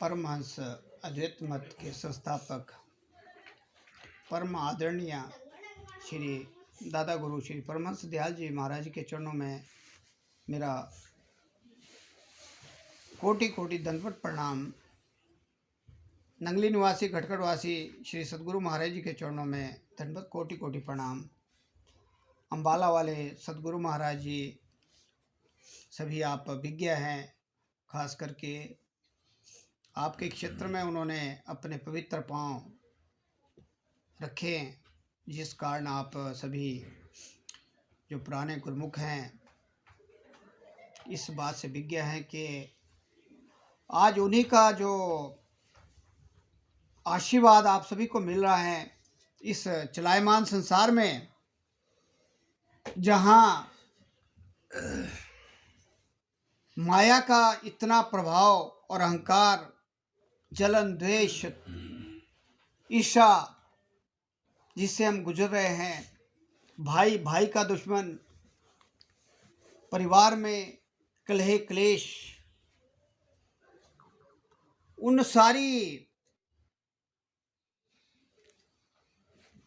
परमहंस अद्वैत मत के संस्थापक परम आदरणीय श्री दादा गुरु श्री परमहंस दयाल जी महाराज के चरणों में मेरा कोटि कोटि दंडवत प्रणाम। नंगली निवासी घटकड़वासी श्री सदगुरु महाराज जी के चरणों में दंडवत कोटि कोटि प्रणाम। अम्बाला वाले सदगुरु महाराज जी सभी आप विज्ञ हैं, खास करके आपके क्षेत्र में उन्होंने अपने पवित्र पांव रखे, जिस कारण आप सभी जो पुराने गुरमुख हैं इस बात से विज्ञ हैं कि आज उन्हीं का जो आशीर्वाद आप सभी को मिल रहा है इस चलायमान संसार में, जहां माया का इतना प्रभाव और अहंकार, जलन, द्वेष, ईर्ष्या जिससे हम गुजर रहे हैं, भाई भाई का दुश्मन, परिवार में कलह क्लेश,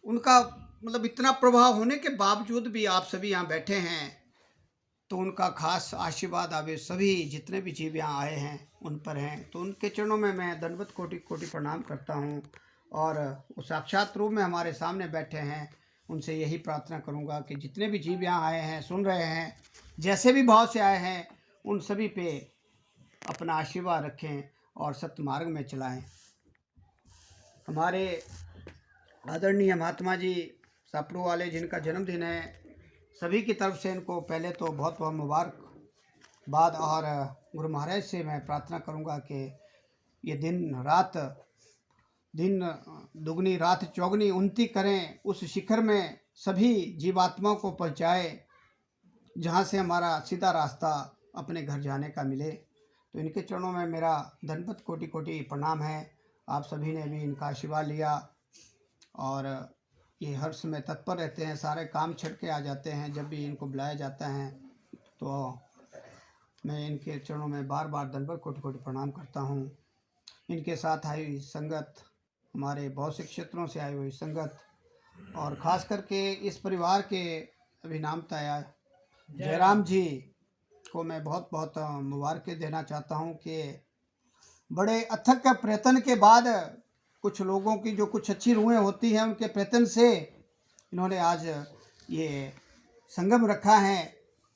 उनका मतलब इतना प्रभाव होने के बावजूद भी आप सभी यहाँ बैठे हैं, तो उनका खास आशीर्वाद आवे सभी जितने भी जीव यहाँ आए हैं उन पर हैं। तो उनके चरणों में मैं दंडवत कोटि कोटि प्रणाम करता हूँ और वो साक्षात रूप में हमारे सामने बैठे हैं। उनसे यही प्रार्थना करूँगा कि जितने भी जीव यहाँ आए हैं, सुन रहे हैं, जैसे भी भाव से आए हैं, उन सभी पे अपना आशीर्वाद रखें और सत्य मार्ग में चलाएं। हमारे आदरणीय महात्मा जी सापड़ू वाले, जिनका जन्मदिन है, सभी की तरफ से इनको पहले तो बहुत बहुत मुबारकबाद। और गुरु महाराज से मैं प्रार्थना करूंगा कि ये दिन दुगनी रात चौगनी उन्नति करें, उस शिखर में सभी जीवात्माओं को पहुंचाए जहां से हमारा सीधा रास्ता अपने घर जाने का मिले। तो इनके चरणों में मेरा दंडवत कोटि कोटि प्रणाम है। आप सभी ने भी इनका आशीर्वाद लिया और ये हर समय तत्पर रहते हैं, सारे काम छड़ के आ जाते हैं जब भी इनको बुलाया जाता है। तो मैं इनके चरणों में बार बार दंडवत कोटि कोटि प्रणाम करता हूँ। इनके साथ आई हुई संगत, हमारे बहुत से क्षेत्रों से आई हुई संगत, और ख़ास करके इस परिवार के अभिनामताया जयराम जी को मैं बहुत बहुत मुबारकें देना चाहता हूँ कि बड़े अथक प्रयत्न के बाद कुछ लोगों की जो कुछ अच्छी रूहें होती हैं, उनके प्रयत्न से इन्होंने आज ये संगम रखा है,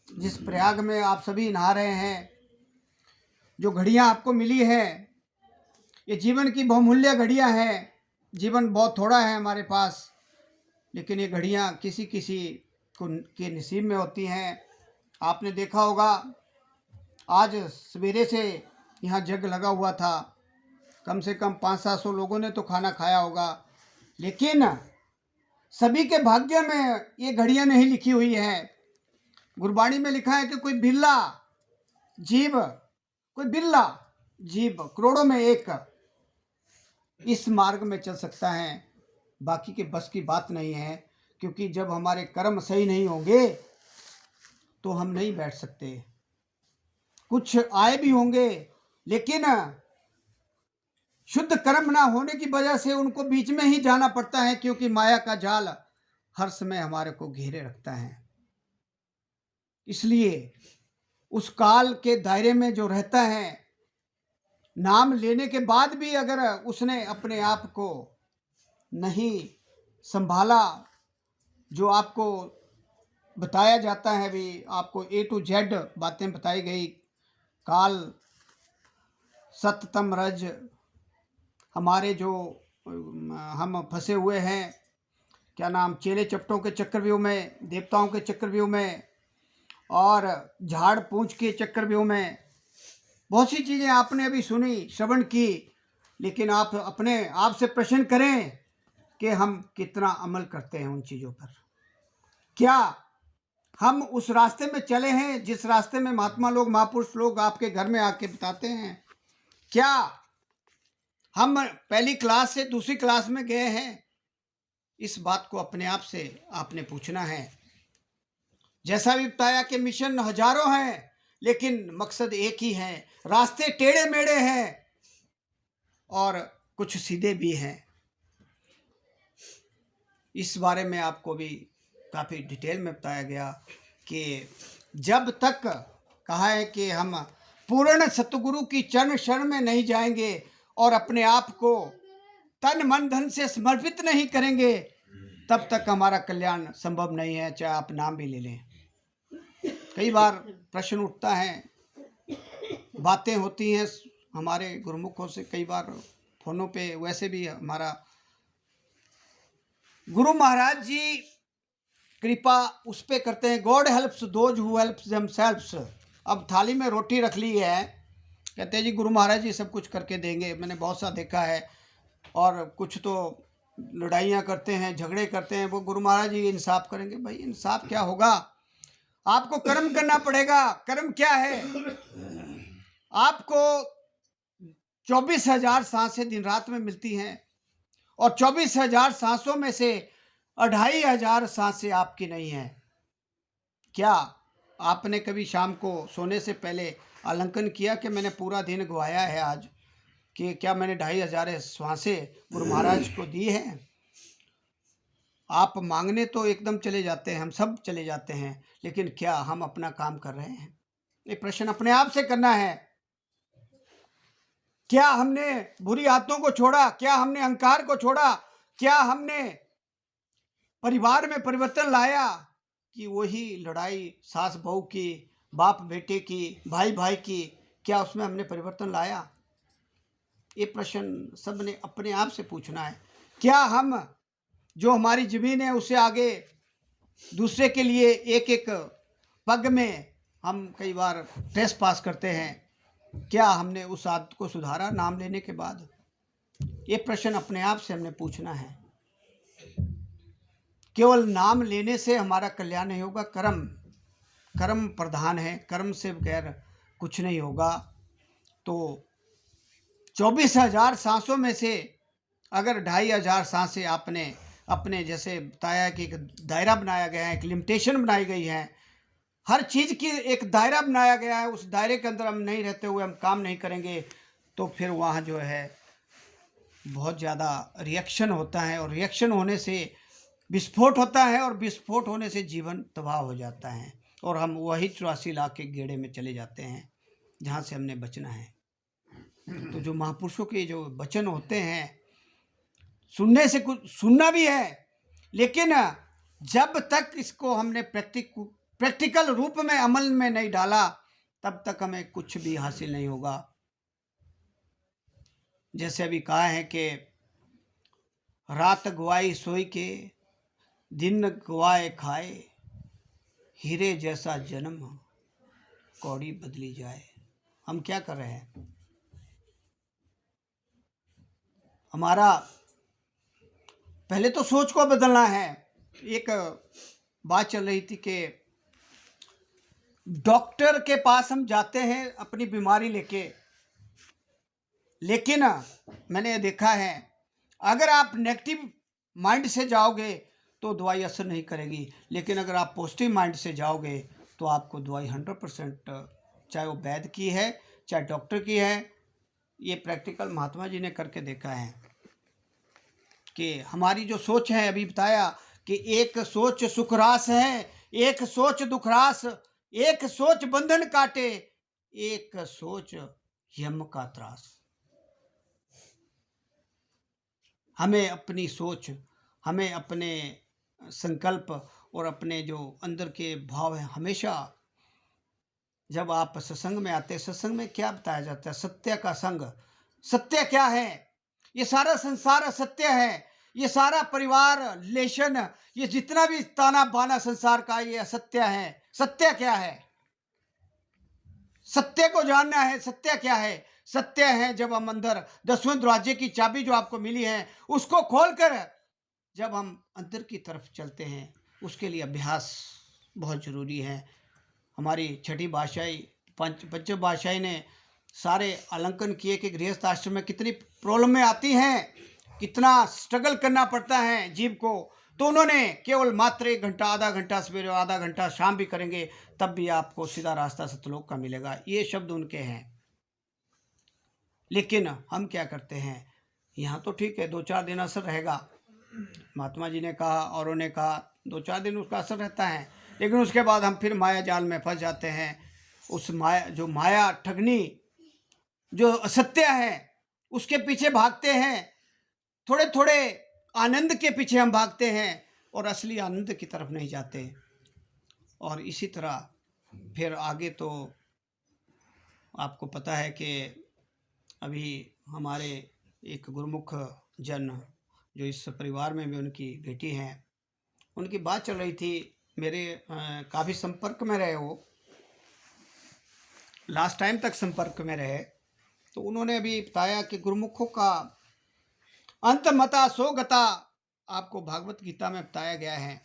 जिस प्रयाग में आप सभी नहा रहे हैं। जो घड़ियां आपको मिली है, ये जीवन की बहुमूल्य घड़ियां हैं। जीवन बहुत थोड़ा है हमारे पास, लेकिन ये घड़ियां किसी किसी को के नसीब में होती हैं। आपने देखा होगा, आज सवेरे से यहाँ जग लगा हुआ था, कम से कम 500-700 लोगों ने तो खाना खाया होगा, लेकिन सभी के भाग्य में ये घड़ियां नहीं लिखी हुई है। गुरबाणी में लिखा है कि कोई बिरला जीव करोड़ों में एक इस मार्ग में चल सकता है, बाकी के बस की बात नहीं है। क्योंकि जब हमारे कर्म सही नहीं होंगे तो हम नहीं बैठ सकते। कुछ आए भी होंगे, लेकिन शुद्ध कर्म ना होने की वजह से उनको बीच में ही जाना पड़ता है, क्योंकि माया का जाल हर समय हमारे को घेरे रखता है। इसलिए उस काल के दायरे में जो रहता है, नाम लेने के बाद भी अगर उसने अपने आप को नहीं संभाला, जो आपको बताया जाता है भी, आपको A to Z बातें बताई गई, काल सततम रज, हमारे जो हम फंसे हुए हैं, क्या नाम, चेले चपटों के चक्रव्यूह में, देवताओं के चक्रव्यूह में, और झाड़ पूंछ के चक्रव्यूह में। बहुत सी चीज़ें आपने अभी सुनी, श्रवण की, लेकिन आप अपने आप से प्रश्न करें कि हम कितना अमल करते हैं उन चीज़ों पर। क्या हम उस रास्ते में चले हैं जिस रास्ते में महात्मा लोग, महापुरुष लोग आपके घर में आके बताते हैं? क्या हम पहली क्लास से दूसरी क्लास में गए हैं? इस बात को अपने आप से आपने पूछना है। जैसा भी बताया कि मिशन हजारों हैं, लेकिन मकसद एक ही है। रास्ते टेढ़े मेढ़े हैं, और कुछ सीधे भी हैं। इस बारे में आपको भी काफ़ी डिटेल में बताया गया कि जब तक कहा है कि हम पूर्ण सतगुरु की चरण शरण में नहीं जाएंगे और अपने आप को तन मन धन से समर्पित नहीं करेंगे, तब तक हमारा कल्याण संभव नहीं है, चाहे आप नाम भी ले लें। कई बार प्रश्न उठता है, बातें होती हैं हमारे गुरुमुखों से, कई बार फोनों पे, वैसे भी हमारा गुरु महाराज जी कृपा उस पे करते हैं, God helps those who helps themselves. अब थाली में रोटी रख ली है, कहते हैं जी गुरु महाराज जी सब कुछ करके देंगे। मैंने बहुत सा देखा है, और कुछ तो लड़ाइयाँ करते हैं, झगड़े करते हैं, वो गुरु महाराज जी इंसाफ करेंगे। भाई इंसाफ क्या होगा, आपको कर्म करना पड़ेगा। कर्म क्या है, आपको 24,000 सांसें दिन रात में मिलती हैं, और 24,000 सांसों में से 2,500 सांसें आपकी नहीं हैं। क्या आपने कभी शाम को सोने से पहले आलंकन किया कि मैंने पूरा दिन गवाया है आज, कि क्या मैंने 2,500 सांसें गुरु महाराज को दी है? आप मांगने तो एकदम चले जाते हैं, हम सब चले जाते हैं, लेकिन क्या हम अपना काम कर रहे हैं? ये प्रश्न अपने आप से करना है। क्या हमने बुरी आदतों को छोड़ा? क्या हमने अहंकार को छोड़ा? क्या हमने परिवार में परिवर्तन लाया? कि वही लड़ाई सास बहू की, बाप बेटे की, भाई भाई की, क्या उसमें हमने परिवर्तन लाया? ये प्रश्न सबने अपने आप से पूछना है। क्या हम जो हमारी जमीन है उसे आगे दूसरे के लिए एक एक पग में हम कई बार टेस्ट पास करते हैं, क्या हमने उस आदत को सुधारा नाम लेने के बाद? ये प्रश्न अपने आप से हमने पूछना है। केवल नाम लेने से हमारा कल्याण नहीं होगा, कर्म प्रधान है, कर्म से बगैर कुछ नहीं होगा। तो 24,000 सांसों में से अगर 2,500 सांसें आपने अपने, जैसे बताया कि एक दायरा बनाया गया है, एक लिमिटेशन बनाई गई है, हर चीज़ की एक दायरा बनाया गया है, उस दायरे के अंदर हम नहीं रहते हुए हम काम नहीं करेंगे, तो फिर वहाँ जो है बहुत ज़्यादा रिएक्शन होता है, और रिएक्शन होने से विस्फोट होता है, और विस्फोट होने से जीवन तबाह हो जाता है, और हम वही 84 लाख के गेड़े में चले जाते हैं जहाँ से हमने बचना है। तो जो महापुरुषों के जो वचन होते हैं, सुनने से कुछ सुनना भी है, लेकिन जब तक इसको हमने प्रैक्टिकल रूप में अमल में नहीं डाला, तब तक हमें कुछ भी हासिल नहीं होगा। जैसे अभी कहा है कि रात गवाई सोई के, दिन गवाए खाए, हीरे जैसा जन्म कौड़ी बदली जाए। हम क्या कर रहे हैं? हमारा पहले तो सोच को बदलना है। एक बात चल रही थी कि डॉक्टर के पास हम जाते हैं अपनी बीमारी लेके, लेकिन मैंने देखा है अगर आप नेगेटिव माइंड से जाओगे तो दवाई असर नहीं करेगी, लेकिन अगर आप पॉजिटिव माइंड से जाओगे तो आपको दवाई 100%, चाहे वो वैद्य की है चाहे डॉक्टर की है। ये प्रैक्टिकल महात्मा जी ने करके देखा है कि हमारी जो सोच है, अभी बताया कि एक सोच सुखरास है, एक सोच दुखरास, एक सोच बंधन काटे, एक सोच यम का त्रास। हमें अपनी सोच, हमें अपने संकल्प और अपने जो अंदर के भाव है, हमेशा जब आप सत्संग में आते हैं, सत्संग में क्या बताया जाता है? सत्य का संग। सत्य क्या है? ये सारा संसार असत्य है, ये सारा परिवार रिलेशन, ये जितना भी ताना बाना संसार का, ये असत्य है। सत्य क्या है? सत्य को जानना है। सत्य क्या है? सत्य है जब हम अंदर 10वें दरवाजे की चाबी जो आपको मिली है उसको खोलकर जब हम अंदर की तरफ चलते हैं, उसके लिए अभ्यास बहुत ज़रूरी है। हमारी छठी भाषाई पंच भाषाई ने सारे आलंकन किए कि गृहस्थ आश्रम में कितनी प्रॉब्लमें आती हैं, कितना स्ट्रगल करना पड़ता है जीव को। तो उन्होंने केवल मात्र 1 घंटा, आधा घंटा सवेरे, आधा घंटा शाम भी करेंगे तब भी आपको सीधा रास्ता सतलोक का मिलेगा। ये शब्द उनके हैं। लेकिन हम क्या करते हैं, यहाँ तो ठीक है 2-4 दिन असर रहेगा, महात्मा जी ने कहा, औरों ने कहा, 2-4 दिन उसका असर रहता है, लेकिन उसके बाद हम फिर माया जाल में फंस जाते हैं। उस माया ठगनी, जो असत्य है, उसके पीछे भागते हैं। थोड़े थोड़े आनंद के पीछे हम भागते हैं और असली आनंद की तरफ नहीं जाते। और इसी तरह फिर आगे तो आपको पता है कि अभी हमारे एक गुरुमुख जन, जो इस परिवार में भी उनकी बेटी हैं, उनकी बात चल रही थी, मेरे काफ़ी संपर्क में रहे, वो लास्ट टाइम तक संपर्क में रहे। तो उन्होंने अभी बताया कि गुरुमुखों का अंतमता सोगता आपको भागवत गीता में बताया गया है,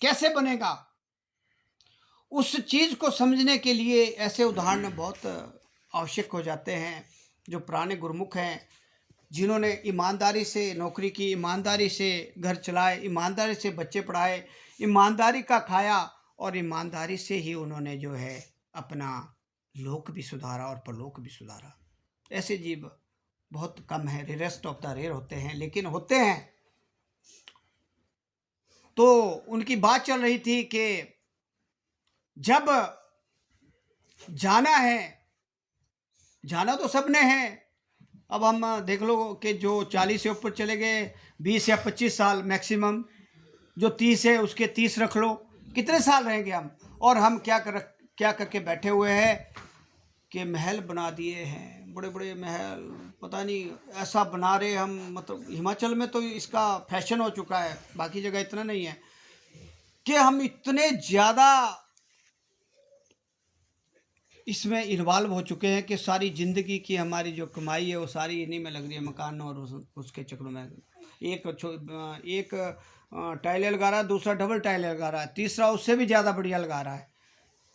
कैसे बनेगा। उस चीज़ को समझने के लिए ऐसे उदाहरण बहुत आवश्यक हो जाते हैं। जो पुराने गुरुमुख हैं, जिन्होंने ईमानदारी से नौकरी की, ईमानदारी से घर चलाए, ईमानदारी से बच्चे पढ़ाए, ईमानदारी का खाया, और ईमानदारी से ही उन्होंने जो है अपना लोक भी सुधारा और परलोक भी सुधारा। ऐसे जीव बहुत कम है, रेयरेस्ट ऑफ द रेयर होते हैं, लेकिन होते हैं। तो उनकी बात चल रही थी कि जब जाना है, जाना तो सबने है। अब हम देख लो कि जो 40 से ऊपर चले गए, 20 या 25 साल मैक्सिमम, जो 30 है उसके 30 रख लो, कितने साल रहेंगे हम। और हम क्या करके बैठे हुए हैं कि महल बना दिए हैं, बड़े बड़े महल, पता नहीं ऐसा बना रहे हम। मतलब हिमाचल में तो इसका फैशन हो चुका है, बाकी जगह इतना नहीं है, कि हम इतने ज़्यादा इसमें इन्वॉल्व हो चुके हैं कि सारी ज़िंदगी की हमारी जो कमाई है वो सारी इन्हीं में लग रही है, मकान और उसके चक्रों में। एक टाइल लगा रहा है, दूसरा डबल टाइल लगा रहा है, तीसरा उससे भी ज़्यादा बढ़िया लगा रहा है।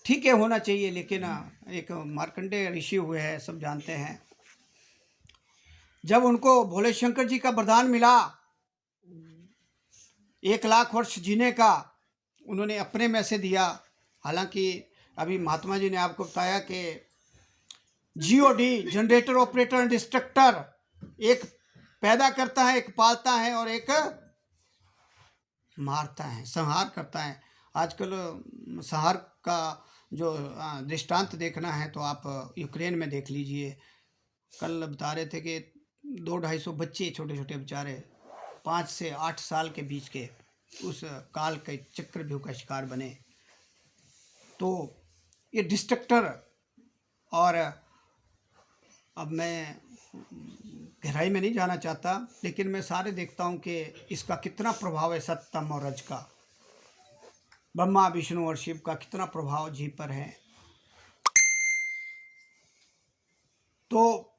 ठीक है, होना चाहिए, लेकिन एक मार्कंडेय ऋषि हुए हैं, सब जानते हैं। जब उनको भोले शंकर जी का वरदान मिला 1 लाख वर्ष जीने का, उन्होंने अपने में से दिया। हालांकि अभी महात्मा जी ने आपको बताया कि GOD, generator operator and destructor, एक पैदा करता है, एक पालता है, और एक मारता है, संहार करता है। आजकल संहार का जो दृष्टांत देखना है तो आप यूक्रेन में देख लीजिए। कल बता रहे थे कि 200-250 बच्चे, छोटे छोटे बेचारे, 5 से 8 साल के बीच के, उस काल के चक्रव्यूह का शिकार बने। तो ये डिस्ट्रक्टर, और अब मैं गहराई में नहीं जाना चाहता, लेकिन मैं सारे देखता हूँ कि इसका कितना प्रभाव है, सत्तम और रज का, ब्रह्मा विष्णु और शिव का कितना प्रभाव जीव पर है। तो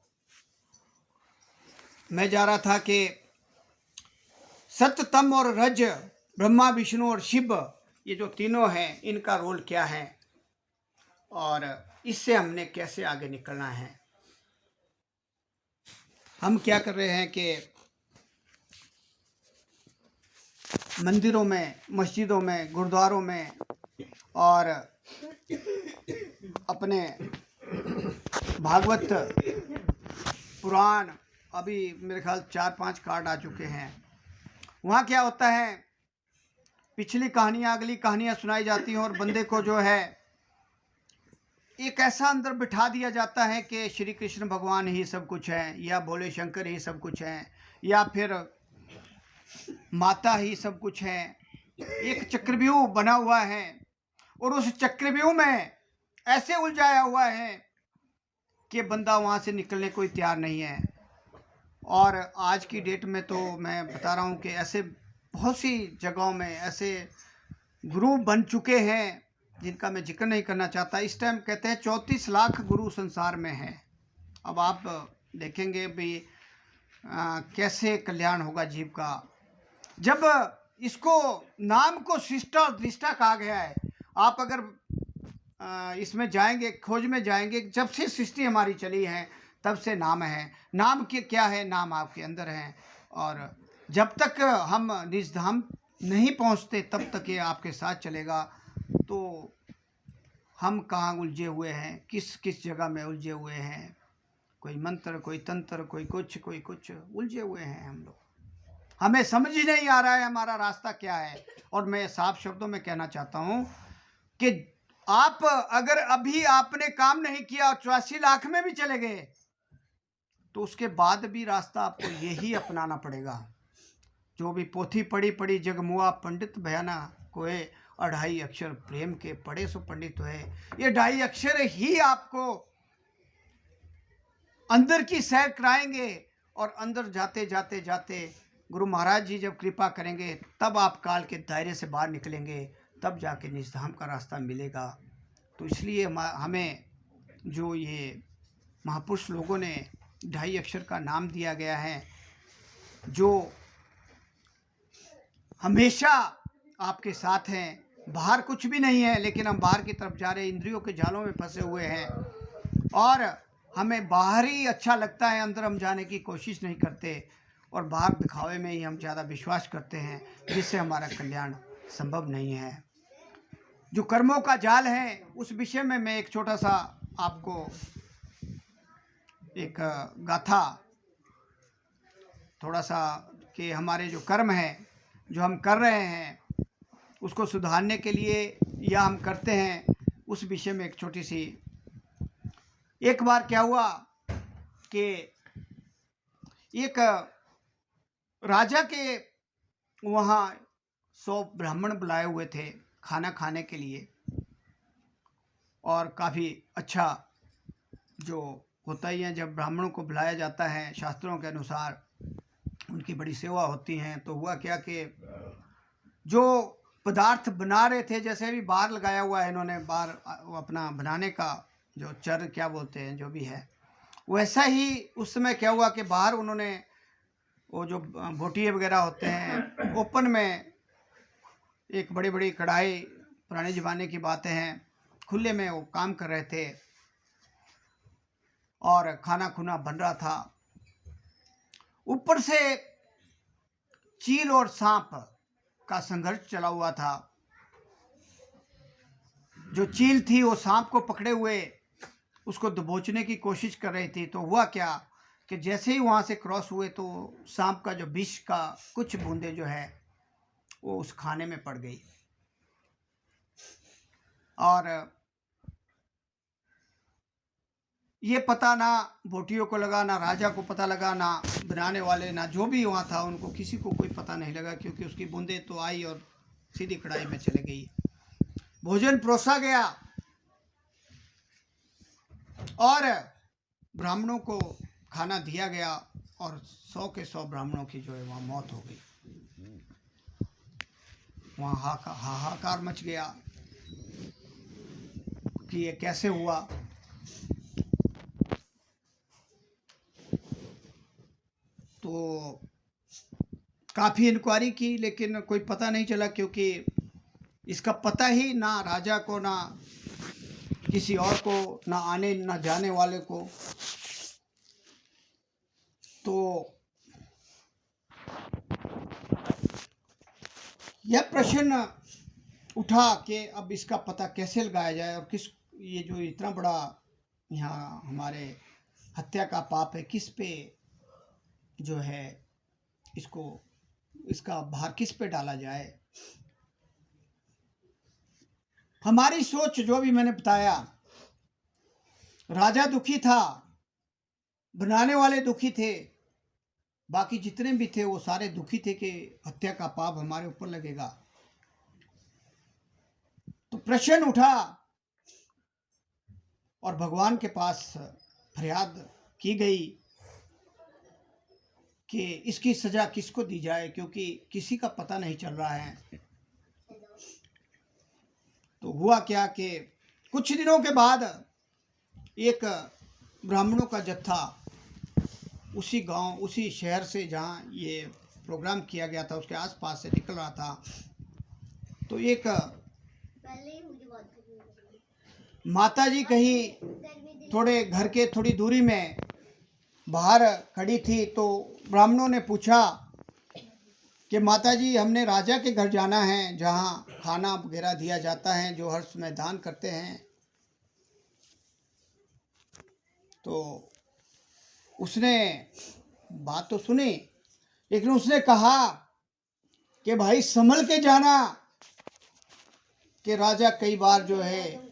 मैं जा रहा था कि सत्य, तम और रज, ब्रह्मा विष्णु और शिव, ये जो तीनों हैं, इनका रोल क्या है और इससे हमने कैसे आगे निकलना है। हम क्या कर रहे हैं कि मंदिरों में, मस्जिदों में, गुरुद्वारों में और अपने भागवत पुराण, अभी मेरे ख्याल 4-5 कार्ड आ चुके हैं। वहाँ क्या होता है, पिछली कहानियाँ, अगली कहानियाँ सुनाई जाती हैं, और बंदे को जो है एक ऐसा अंदर बिठा दिया जाता है कि श्री कृष्ण भगवान ही सब कुछ है, या भोले शंकर ही सब कुछ हैं, या फिर माता ही सब कुछ है। एक चक्रव्यूह बना हुआ है, और उस चक्रव्यूह में ऐसे उलझाया हुआ है कि बंदा वहाँ से निकलने को तैयार नहीं है। और आज की डेट में तो मैं बता रहा हूँ कि ऐसे बहुत सी जगहों में ऐसे गुरु बन चुके हैं जिनका मैं जिक्र नहीं करना चाहता। इस टाइम कहते हैं 34 लाख गुरु संसार में हैं। अब आप देखेंगे भी कैसे कल्याण होगा जीव का, जब इसको नाम को सृष्टा और दृष्टा कहा गया है। आप अगर इसमें जाएंगे, खोज में जाएंगे, जब से सृष्टि हमारी चली है तब से नाम है। नाम क्या है, नाम आपके अंदर है, और जब तक हम निज धाम नहीं पहुंचते तब तक ये आपके साथ चलेगा। तो हम कहाँ उलझे हुए हैं, किस किस जगह में उलझे हुए हैं, कोई मंत्र, कोई तंत्र, कोई कुछ उलझे हुए हैं हम लोग। हमें समझ ही नहीं आ रहा है हमारा रास्ता क्या है। और मैं साफ शब्दों में कहना चाहता हूं कि आप अगर अभी आपने काम नहीं किया और 84 लाख में भी चले गए तो उसके बाद भी रास्ता आपको यही अपनाना पड़ेगा। जो भी पोथी पढ़ी पढ़ी जगमुआ पंडित भयाना कोए, 2.5 अक्षर प्रेम के पढ़े सो पंडित है। ये 2.5 अक्षर ही आपको अंदर की सैर कराएंगे और अंदर जाते जाते जाते गुरु महाराज जी जब कृपा करेंगे तब आप काल के दायरे से बाहर निकलेंगे, तब जाके निजधाम का रास्ता मिलेगा। तो इसलिए हमें जो ये महापुरुष लोगों ने 2.5 अक्षर का नाम दिया गया है, जो हमेशा आपके साथ हैं। बाहर कुछ भी नहीं है, लेकिन हम बाहर की तरफ जा रहे हैं, इंद्रियों के जालों में फंसे हुए हैं और हमें बाहर ही अच्छा लगता है, अंदर हम जाने की कोशिश नहीं करते और बाहर दिखावे में ही हम ज़्यादा विश्वास करते हैं, जिससे हमारा कल्याण संभव नहीं है। जो कर्मों का जाल है उस विषय में मैं एक छोटा सा आपको एक गाथा थोड़ा सा कि हमारे जो कर्म हैं जो हम कर रहे हैं उसको सुधारने के लिए या हम करते हैं, उस विषय में एक छोटी सी। एक बार क्या हुआ कि एक राजा के वहाँ 100 ब्राह्मण बुलाए हुए थे खाना खाने के लिए, और काफ़ी अच्छा जो होता ही है जब ब्राह्मणों को बुलाया जाता है शास्त्रों के अनुसार उनकी बड़ी सेवा होती है। तो हुआ क्या कि जो पदार्थ बना रहे थे, जैसे भी बार लगाया हुआ है इन्होंने, बार अपना बनाने का जो चर क्या बोलते हैं जो भी है, वैसा ही उस समय क्या हुआ कि बाहर उन्होंने वो जो भोटिये वगैरह होते हैं ओपन में एक बड़ी बड़ी कढ़ाई, पुराने ज़माने की बातें हैं, खुले में वो काम कर रहे थे और खाना खुना बन रहा था। ऊपर से चील और सांप का संघर्ष चला हुआ था। जो चील थी वो सांप को पकड़े हुए उसको दबोचने की कोशिश कर रही थी। तो हुआ क्या कि जैसे ही वहाँ से क्रॉस हुए तो सांप का जो विष का कुछ बूंदे जो है वो उस खाने में पड़ गई और ये पता ना बोटियों को लगा, ना राजा को पता लगा, ना बनाने वाले, ना जो भी वहाँ था उनको किसी को कोई पता नहीं लगा, क्योंकि उसकी बूंदे तो आई और सीधी कढ़ाई में चले गई। भोजन परोसा गया और ब्राह्मणों को खाना दिया गया और 100 के 100 ब्राह्मणों की जो है वहाँ मौत हो गई। वहाँ हाहाकार मच गया कि ये कैसे हुआ। तो काफ़ी इंक्वायरी की लेकिन कोई पता नहीं चला, क्योंकि इसका पता ही ना राजा को, ना किसी और को, ना आने ना जाने वाले को। तो यह प्रश्न उठा कि अब इसका पता कैसे लगाया जाए और किस, ये जो इतना बड़ा यहाँ हमारे हत्या का पाप है, किस पे जो है इसको, इसका भार किस पे डाला जाए। हमारी सोच जो भी मैंने बताया, राजा दुखी था, बनाने वाले दुखी थे, बाकी जितने भी थे वो सारे दुखी थे कि हत्या का पाप हमारे ऊपर लगेगा। तो प्रश्न उठा और भगवान के पास फरियाद की गई कि इसकी सजा किसको दी जाए, क्योंकि किसी का पता नहीं चल रहा है। तो हुआ क्या कि कुछ दिनों के बाद एक ब्राह्मणों का जत्था उसी गांव, उसी शहर से जहां ये प्रोग्राम किया गया था उसके आसपास से निकल रहा था। तो एक माता जी कहीं थोड़े घर के थोड़ी दूरी में बाहर खड़ी थी। तो ब्राह्मणों ने पूछा कि माता जी, हमने राजा के घर जाना है जहाँ खाना वगैरह दिया जाता है, जो हर समय दान करते हैं। तो उसने बात तो सुनी, लेकिन उसने कहा कि भाई संभल के जाना, कि राजा कई बार जो है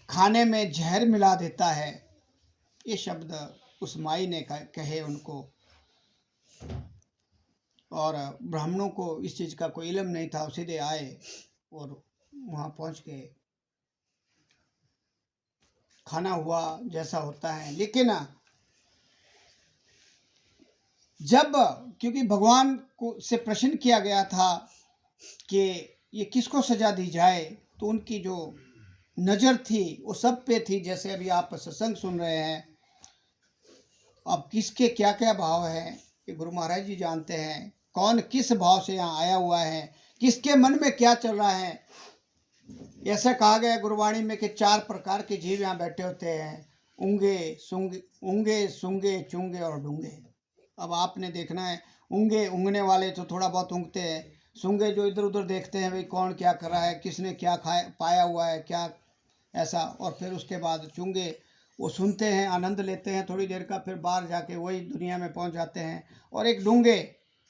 खाने में जहर मिला देता है। ये शब्द उस माई ने कहे उनको, और ब्राह्मणों को इस चीज़ का कोई इल्म नहीं था। सीधे आए और वहाँ पहुँच के खाना हुआ जैसा होता है। लेकिन जब, क्योंकि भगवान को से प्रश्न किया गया था कि ये किसको सजा दी जाए, तो उनकी जो नज़र थी वो सब पे थी। जैसे अभी आप सत्संग सुन रहे हैं, अब किसके क्या क्या भाव है ये गुरु महाराज जी जानते हैं। कौन किस भाव से यहाँ आया हुआ है, किसके मन में क्या चल रहा है। ऐसा कहा गया गुरबाणी में कि 4 प्रकार के जीव यहाँ बैठे होते हैं, ऊँगे सूंगे चूंगे और डूंगे। अब आपने देखना है, ऊँगने वाले तो थोड़ा बहुत ऊँगते हैं, सूंगे जो इधर उधर देखते हैं भाई कौन क्या कर रहा है, किसने क्या खाया पाया हुआ है क्या ऐसा। और फिर उसके बाद चूंगे, वो सुनते हैं, आनंद लेते हैं थोड़ी देर का, फिर बाहर जाके वही दुनिया में पहुंच जाते हैं। और एक डूंगे,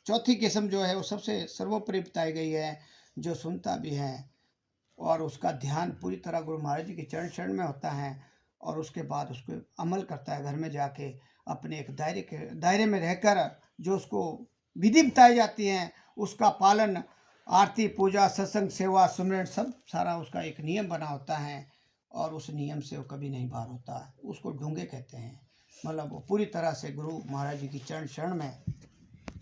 चौथी किस्म जो है वो सबसे सर्वोपरि बताई गई है, जो सुनता भी है और उसका ध्यान पूरी तरह गुरु महाराज जी के चरण शरण में होता है, और उसके बाद उसको अमल करता है घर में जाके अपने एक दायरे में रहकर। जो उसको विधि बताई जाती हैं उसका पालन, आरती पूजा सत्संग सेवा सुमरन सब सारा उसका एक नियम बना होता है, और उस नियम से वो कभी नहीं बाहर होता। उसको डूंगे कहते हैं। मतलब वो पूरी तरह से गुरु महाराज जी की चरण शरण में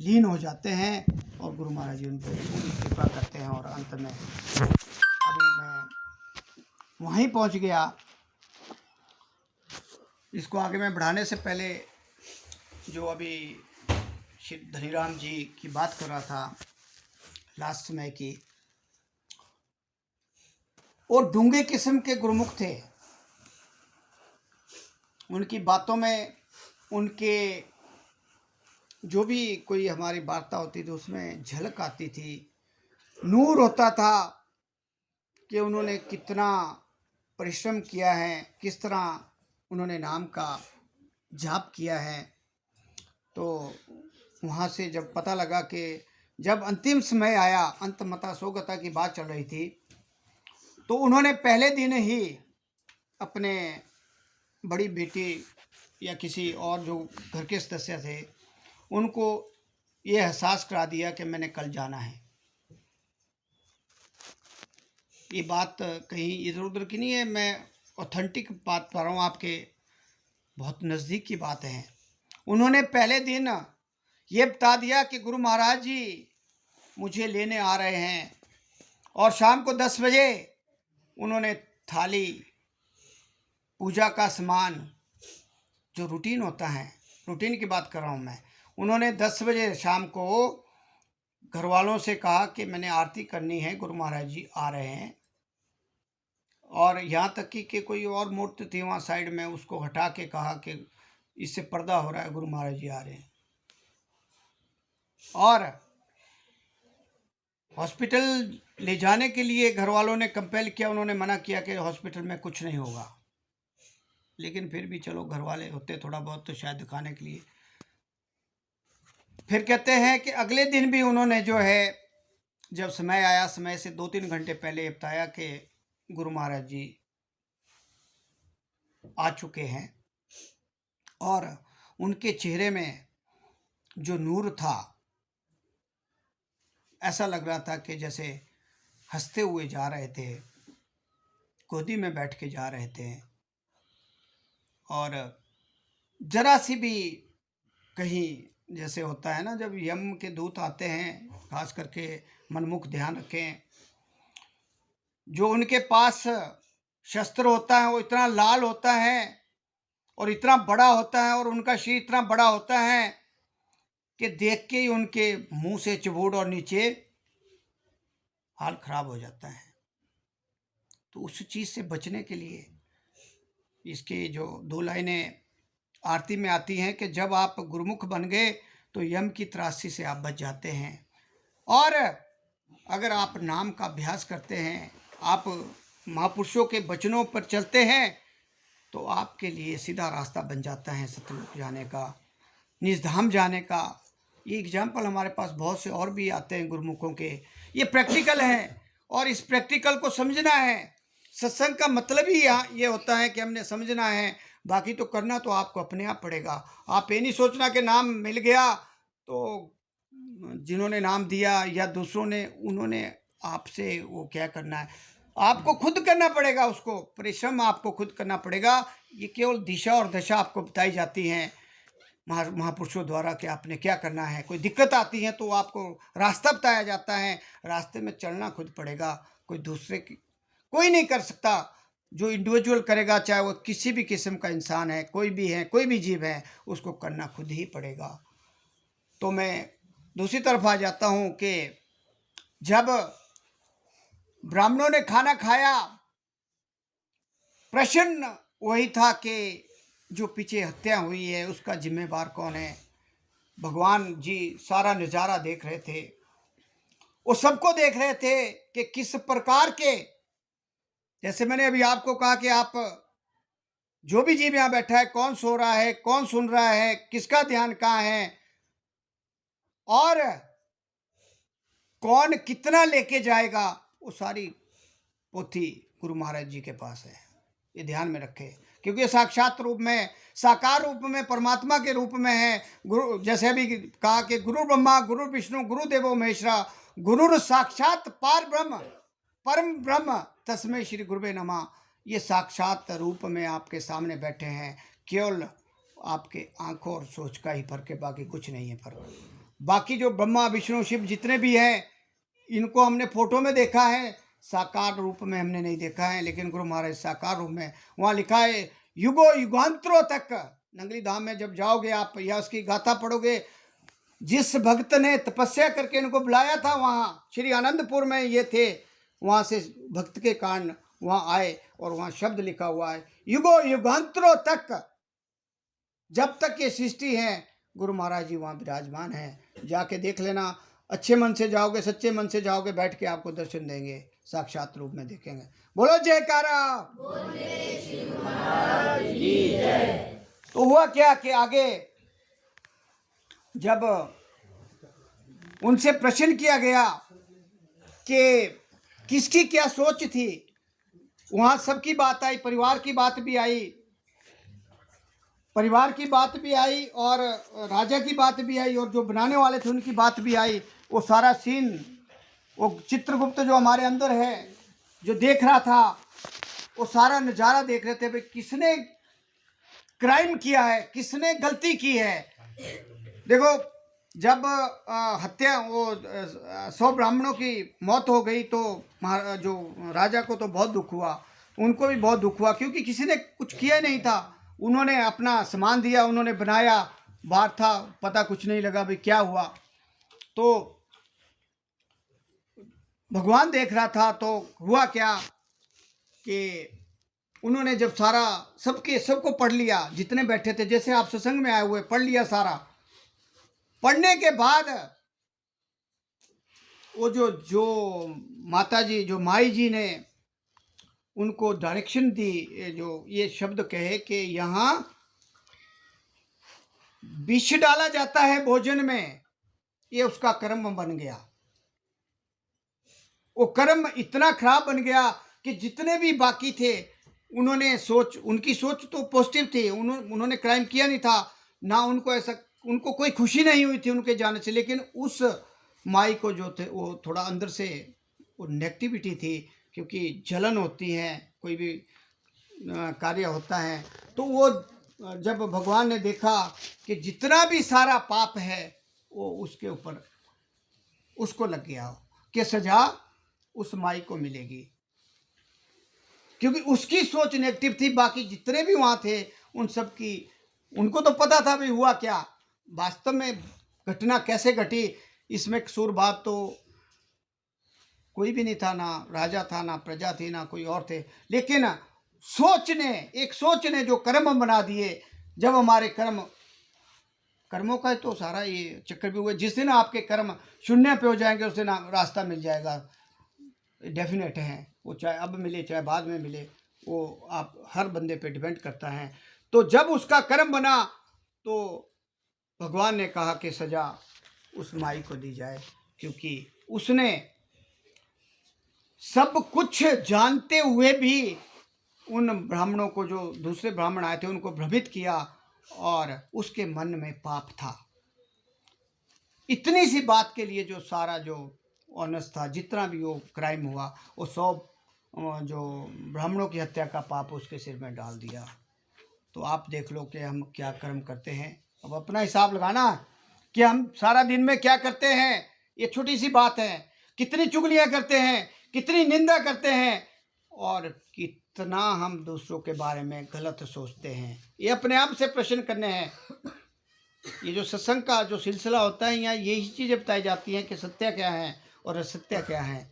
लीन हो जाते हैं, और गुरु महाराज जी उन पर पूरी कृपा करते हैं। और अंत में अभी मैं वहीं पहुंच गया। इसको आगे मैं बढ़ाने से पहले जो अभी श्री धनीराम जी की बात कर रहा था लास्ट समय की, और डूंगे किस्म के गुरुमुख थे। उनकी बातों में, उनके जो भी कोई हमारी वार्ता होती थी उसमें झलक आती थी, नूर होता था कि उन्होंने कितना परिश्रम किया है, किस तरह उन्होंने नाम का जाप किया है। तो वहाँ से जब पता लगा कि जब अंतिम समय आया, अंतमता सोगता की बात चल रही थी, तो उन्होंने पहले दिन ही अपने बड़ी बेटी या किसी और जो घर के सदस्य थे उनको ये एहसास करा दिया कि मैंने कल जाना है। ये बात कहीं इधर उधर की नहीं है, मैं ऑथेंटिक बात कर रहा हूँ, आपके बहुत नज़दीक की बात है। उन्होंने पहले दिन ये बता दिया कि गुरु महाराज जी मुझे लेने आ रहे हैं, और शाम को 10 बजे उन्होंने थाली, पूजा का सामान, जो रूटीन होता है, रूटीन की बात कर रहा हूँ मैं, उन्होंने 10 बजे शाम को घर वालों से कहा कि मैंने आरती करनी है, गुरु महाराज जी आ रहे हैं। और यहाँ तक कि कोई और मूर्ति थी वहाँ साइड में, उसको हटा के कहा कि इससे पर्दा हो रहा है, गुरु महाराज जी आ रहे हैं। और हॉस्पिटल ले जाने के लिए घर वालों ने कंपेल किया, उन्होंने मना किया कि हॉस्पिटल में कुछ नहीं होगा। लेकिन फिर भी चलो, घर वाले होते थोड़ा बहुत तो शायद दिखाने के लिए। फिर कहते हैं कि अगले दिन भी उन्होंने जो है, जब समय आया, समय से 2-3 घंटे पहले बताया कि गुरु महाराज जी आ चुके हैं। और उनके चेहरे में जो नूर था, ऐसा लग रहा था कि जैसे हंसते हुए जा रहे थे, गोदी में बैठ के जा रहे थे, और जरा सी भी कहीं, जैसे होता है ना जब यम के दूत आते हैं, खास करके मनमुख ध्यान रखें, जो उनके पास शस्त्र होता है वो इतना लाल होता है और इतना बड़ा होता है, और उनका शरीर इतना बड़ा होता है कि देख के ही उनके मुंह से चबूड़ और नीचे हाल खराब हो जाता है। तो उस चीज़ से बचने के लिए इसके जो 2 लाइनें आरती में आती हैं कि जब आप गुरुमुख बन गए तो यम की त्रासी से आप बच जाते हैं। और अगर आप नाम का अभ्यास करते हैं, आप महापुरुषों के वचनों पर चलते हैं, तो आपके लिए सीधा रास्ता बन जाता है सतलोक जाने का, निजधाम जाने का। ये एग्जाम्पल हमारे पास बहुत से और भी आते हैं गुरुमुखों के। ये प्रैक्टिकल है और इस प्रैक्टिकल को समझना है। सत्संग का मतलब ही यहाँ ये होता है कि हमने समझना है, बाकी तो करना तो आपको अपने आप पड़ेगा। आप ये नहीं सोचना कि नाम मिल गया तो जिन्होंने नाम दिया या दूसरों ने, उन्होंने आपसे वो क्या करना है, आपको खुद करना पड़ेगा। उसको परिश्रम आपको खुद करना पड़ेगा। ये केवल दिशा और दशा आपको बताई जाती हैं महापुरुषों द्वारा कि आपने क्या करना है। कोई दिक्कत आती है तो आपको रास्ता बताया जाता है, रास्ते में चलना खुद पड़ेगा। कोई दूसरे की कोई नहीं कर सकता। जो इंडिविजुअल करेगा, चाहे वो किसी भी किस्म का इंसान है, कोई भी है, कोई भी जीव है, उसको करना खुद ही पड़ेगा। तो मैं दूसरी तरफ आ जाता हूँ कि जब ब्राह्मणों ने खाना खाया, प्रश्न वही था कि जो पीछे हत्या हुई है उसका जिम्मेवार कौन है। भगवान जी सारा नज़ारा देख रहे थे, वो सबको देख रहे थे कि किस प्रकार के, जैसे मैंने अभी आपको कहा कि आप जो भी जीव यहाँ बैठा है, कौन सो रहा है, कौन सुन रहा है, किसका ध्यान कहाँ है और कौन कितना लेके जाएगा, वो सारी पोथी गुरु महाराज जी के पास है। ये ध्यान में रखे, क्योंकि ये साक्षात रूप में, साकार रूप में, परमात्मा के रूप में है। गुरु, जैसे अभी कहा कि गुरु ब्रह्मा गुरु विष्णु गुरु देवो महेश्वरा, गुरु साक्षात पार ब्रह्म परम ब्रह्म तस्मै श्री गुरुवे नमः। ये साक्षात रूप में आपके सामने बैठे हैं। केवल आपके आंखों और सोच का ही फर्क है, बाकी कुछ नहीं है फर्क। बाकी जो ब्रह्मा विष्णु शिव जितने भी हैं, इनको हमने फोटो में देखा है, साकार रूप में हमने नहीं देखा है। लेकिन गुरु महाराज साकार रूप में, वहाँ लिखा है युगो युगांतरों तक। नंगली धाम में जब जाओगे आप या उसकी गाथा पढ़ोगे, जिस भक्त ने तपस्या करके इनको बुलाया था, वहाँ श्री आनंदपुर में ये थे, वहाँ से भक्त के कारण वहाँ आए और वहाँ शब्द लिखा हुआ है युगो युगांतरों तक। जब तक ये सृष्टि है गुरु महाराज जी वहाँ विराजमान है। जाके देख लेना, अच्छे मन से जाओगे, सच्चे मन से जाओगे, बैठ के आपको दर्शन देंगे, साक्षात रूप में देखेंगे। बोलो जयकारा। तो हुआ क्या कि आगे जब उनसे प्रश्न किया गया कि किसकी क्या सोच थी, वहाँ सबकी बात आई, परिवार की बात भी आई, परिवार की बात भी आई और राजा की बात भी आई और जो बनाने वाले थे उनकी बात भी आई। वो सारा सीन, वो चित्रगुप्त जो हमारे अंदर है, जो देख रहा था, वो सारा नज़ारा देख रहे थे भाई किसने क्राइम किया है, किसने गलती की है। देखो, जब हत्या, वो 100 ब्राह्मणों की मौत हो गई तो जो राजा को तो बहुत दुख हुआ, उनको भी बहुत दुख हुआ, क्योंकि किसी ने कुछ किया नहीं था। उन्होंने अपना सामान दिया, उन्होंने बनाया, बाहर था, पता कुछ नहीं लगा भाई क्या हुआ। तो भगवान देख रहा था। तो हुआ क्या कि उन्होंने जब सारा सबको पढ़ लिया, जितने बैठे थे, जैसे आप सत्संग में आए हुए, पढ़ लिया सारा। पढ़ने के बाद वो जो माता जी, जो माई जी ने उनको डायरेक्शन दी, जो ये शब्द कहे कि यहाँ विष डाला जाता है भोजन में, ये उसका कर्म बन गया। वो कर्म इतना खराब बन गया कि जितने भी बाकी थे, उन्होंने उनकी सोच तो पॉजिटिव थी, उन्होंने क्राइम किया नहीं था ना, उनको ऐसा, उनको कोई खुशी नहीं हुई थी उनके जाने से। लेकिन उस माई को जो थे, वो थोड़ा अंदर से वो नेगेटिविटी थी, क्योंकि जलन होती है, कोई भी कार्य होता है। तो वो जब भगवान ने देखा कि जितना भी सारा पाप है वो उसके ऊपर, उसको लग गया कि सजा उस माई को मिलेगी, क्योंकि उसकी सोच नेगेटिव थी। बाकी जितने भी वहाँ थे उन सब की, उनको तो पता था भी हुआ क्या, वास्तव में घटना कैसे घटी, इसमें कसूरवार तो कोई भी नहीं था, ना राजा था, ना प्रजा थी, ना कोई और थे। लेकिन एक सोच ने जो कर्म बना दिए। जब हमारे कर्मों का तो सारा ये चक्कर भी हुआ। जिस दिन आपके कर्म शून्य पे हो जाएंगे, उस दिन रास्ता मिल जाएगा, डेफिनेट है वो, चाहे अब मिले चाहे बाद में मिले। वो आप हर बंदे पे डिपेंड करता है। तो जब उसका कर्म बना तो भगवान ने कहा कि सज़ा उस माई को दी जाए, क्योंकि उसने सब कुछ जानते हुए भी उन ब्राह्मणों को, जो दूसरे ब्राह्मण आए थे, उनको भ्रमित किया और उसके मन में पाप था। इतनी सी बात के लिए जो सारा जो ऑनर्स था, जितना भी वो क्राइम हुआ, वो 100 जो ब्राह्मणों की हत्या का पाप उसके सिर में डाल दिया। तो आप देख लो कि हम क्या कर्म करते हैं। अब अपना हिसाब लगाना कि हम सारा दिन में क्या करते हैं। ये छोटी सी बात है, कितनी चुगलियां करते हैं, कितनी निंदा करते हैं और कितना हम दूसरों के बारे में गलत सोचते हैं। ये अपने आप से प्रश्न करने हैं। ये जो सत्संग का जो सिलसिला होता है, यहाँ यही चीज़ें बताई जाती हैं कि सत्य क्या है और असत्य क्या है।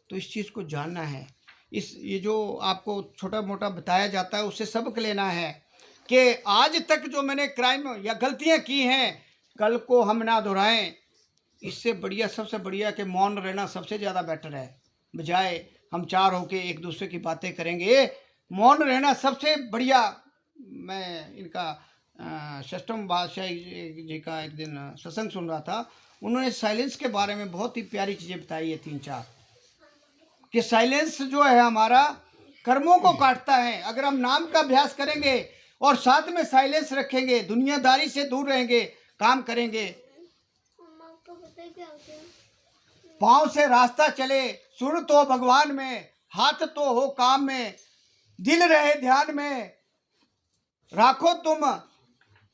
तो इस चीज़ को जानना है। ये जो आपको छोटा मोटा बताया जाता है, उससे सबक लेना है कि आज तक जो मैंने क्राइम या गलतियां की हैं, कल को हम ना दोहराएं। इससे बढ़िया, सबसे बढ़िया कि मौन रहना सबसे ज़्यादा बेटर है। बजाय हम चार होके एक दूसरे की बातें करेंगे, मौन रहना सबसे बढ़िया। मैं इनका षष्ठम बादशाह जी का एक दिन सत्संग सुन रहा था। उन्होंने साइलेंस के बारे में बहुत ही प्यारी चीज़ें बताई है, 3-4, कि साइलेंस जो है हमारा कर्मों को काटता है। अगर हम नाम का अभ्यास करेंगे और साथ में साइलेंस रखेंगे, दुनियादारी से दूर रहेंगे, काम करेंगे, पांव से रास्ता चले, सुर तो भगवान में, हाथ तो हो काम में, दिल रहे ध्यान में, राखो तुम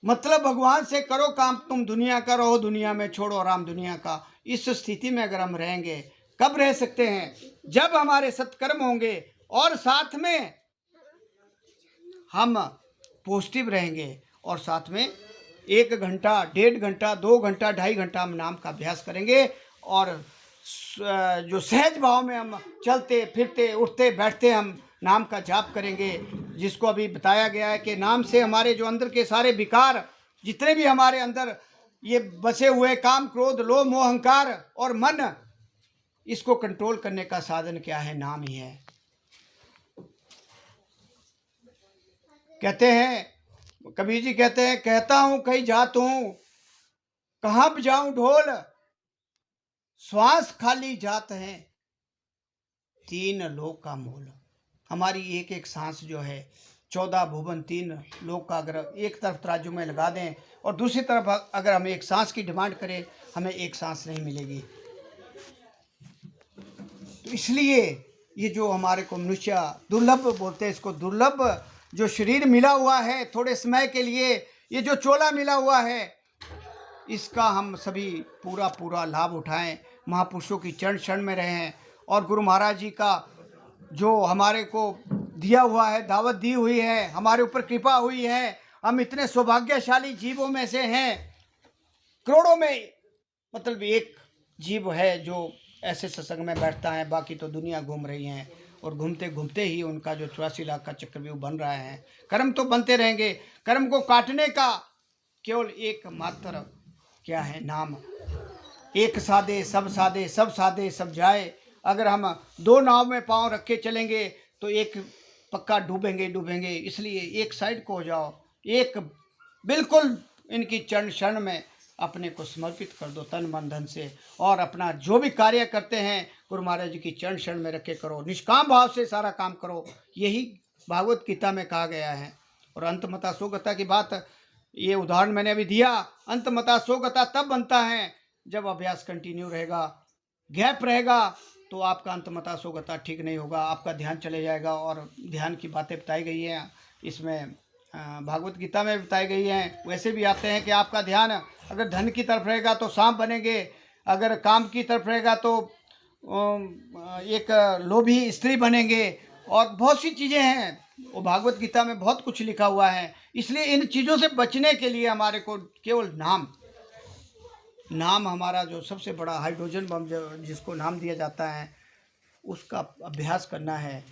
मतलब भगवान से, करो काम तुम दुनिया का, रहो दुनिया में, छोड़ो आराम दुनिया का। इस स्थिति में अगर हम रहेंगे, कब रह सकते हैं? जब हमारे सत्कर्म होंगे और साथ में हम पॉजिटिव रहेंगे और साथ में 1 घंटा, 1.5 घंटा, 2 घंटा, 2.5 घंटा हम नाम का अभ्यास करेंगे और जो सहज भाव में हम चलते फिरते उठते बैठते हम नाम का जाप करेंगे, जिसको अभी बताया गया है कि नाम से हमारे जो अंदर के सारे विकार, जितने भी हमारे अंदर ये बसे हुए काम, क्रोध, लोभ, मोह, अहंकार और मन, इसको कंट्रोल करने का साधन क्या है? नाम ही है। कहते हैं, कबीर जी कहते हैं, कहता हूं कहीं जात हूं, कहां बजाऊं ढोल, श्वास खाली जात है, 3 लोक का मोल। हमारी एक एक सांस जो है, 14 भुवन 3 लोक का अगर एक तरफ तराजू में लगा दें और दूसरी तरफ अगर हम एक सांस की डिमांड करें, हमें एक सांस नहीं मिलेगी। तो इसलिए ये जो हमारे को मनुष्य दुर्लभ बोलते हैं, इसको दुर्लभ जो शरीर मिला हुआ है थोड़े समय के लिए, ये जो चोला मिला हुआ है, इसका हम सभी पूरा लाभ उठाएं, महापुरुषों की चरण शरण में रहें और गुरु महाराज जी का जो हमारे को दिया हुआ है, दावत दी हुई है, हमारे ऊपर कृपा हुई है। हम इतने सौभाग्यशाली जीवों में से हैं, करोड़ों में मतलब एक जीव है जो ऐसे सत्संग में बैठता है। बाकी तो दुनिया घूम रही है और घूमते घूमते ही उनका जो 84 लाख का चक्रव्यूह बन रहा है। कर्म तो बनते रहेंगे, कर्म को काटने का केवल एक मात्र क्या है? नाम। एक साधे सब साधे, सब साधे सब जाए। अगर हम 2 नाव में पांव रख के चलेंगे तो एक पक्का डूबेंगे। इसलिए एक साइड को हो जाओ, एक बिल्कुल इनकी चरण शरण में अपने को समर्पित कर दो तन मन धन से, और अपना जो भी कार्य करते हैं गुरु महाराज जी की चरण शरण में रख के करो, निष्काम भाव से सारा काम करो। यही भागवत गीता में कहा गया है। और अंतमता सोगता की बात, ये उदाहरण मैंने अभी दिया। अंतमता सोगता तब बनता है जब अभ्यास कंटिन्यू रहेगा। गैप रहेगा तो आपका अंतमता सोगता ठीक नहीं होगा, आपका ध्यान चले जाएगा। और ध्यान की बातें बताई गई हैं इसमें, भागवत गीता में बताई गई हैं। वैसे भी आते हैं कि आपका ध्यान अगर धन की तरफ रहेगा तो सांप बनेंगे, अगर काम की तरफ रहेगा तो एक लोभी स्त्री बनेंगे, और बहुत सी चीज़ें हैं। वो भागवत गीता में बहुत कुछ लिखा हुआ है। इसलिए इन चीज़ों से बचने के लिए हमारे को केवल नाम हमारा जो सबसे बड़ा हाइड्रोजन बम जिसको नाम दिया जाता है, उसका अभ्यास करना है।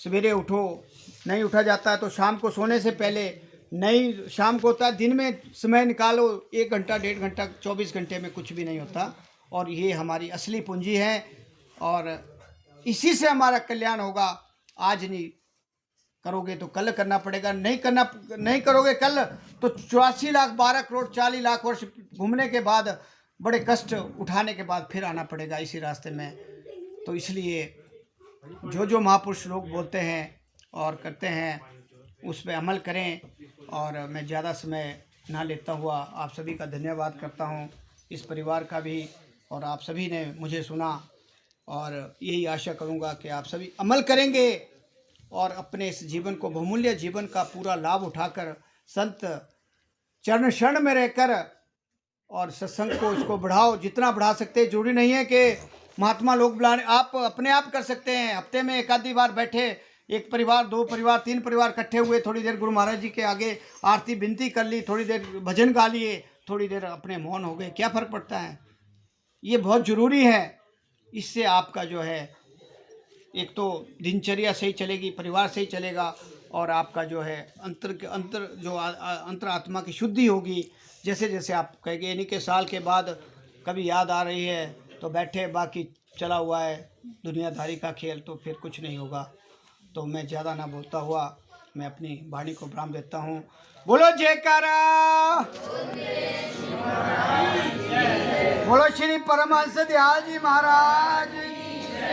सवेरे उठो, नहीं उठा जाता है तो शाम को सोने से पहले, नहीं शाम को होता है, दिन में समय निकालो 1 घंटा 1.5 घंटा, 24 घंटे में कुछ भी नहीं होता। और ये हमारी असली पूंजी है और इसी से हमारा कल्याण होगा। आज नहीं करोगे तो कल करना पड़ेगा, नहीं करोगे कल तो 84 लाख 12 करोड़ 40 लाख वर्ष घूमने के बाद, बड़े कष्ट उठाने के बाद फिर आना पड़ेगा इसी रास्ते में। तो इसलिए जो महापुरुष लोग बोलते हैं और करते हैं उस पर अमल करें। और मैं ज़्यादा समय ना लेता हुआ आप सभी का धन्यवाद करता हूँ, इस परिवार का भी, और आप सभी ने मुझे सुना, और यही आशा करूँगा कि आप सभी अमल करेंगे और अपने इस जीवन को, बहुमूल्य जीवन का पूरा लाभ उठाकर संत चरण शरण में रहकर और सत्संग को इसको बढ़ाओ, जितना बढ़ा सकते हैं। जरूरी नहीं है कि महात्मा लोग बुलाने, आप अपने आप कर सकते हैं। हफ्ते में एक आधी बार बैठे, एक परिवार, 2 परिवार, 3 परिवार इकट्ठे हुए, थोड़ी देर गुरु महाराज जी के आगे आरती विनती कर ली, थोड़ी देर भजन गा लिए, थोड़ी देर अपने मौन हो गए, क्या फ़र्क पड़ता है। ये बहुत ज़रूरी है। इससे आपका जो है एक तो दिनचर्या सही चलेगी, परिवार सही चलेगा, और आपका जो है अंतर आत्मा की शुद्धि होगी। जैसे जैसे आप कहेंगे, यानी कि साल के बाद कभी याद आ रही है तो बैठे, बाकी चला हुआ है दुनियादारी का खेल, तो फिर कुछ नहीं होगा। तो मैं ज़्यादा ना बोलता हुआ मैं अपनी वाणी को विराम देता हूँ। बोलो जयकारा, बोलो श्री परमहंस दयाल जी महाराज।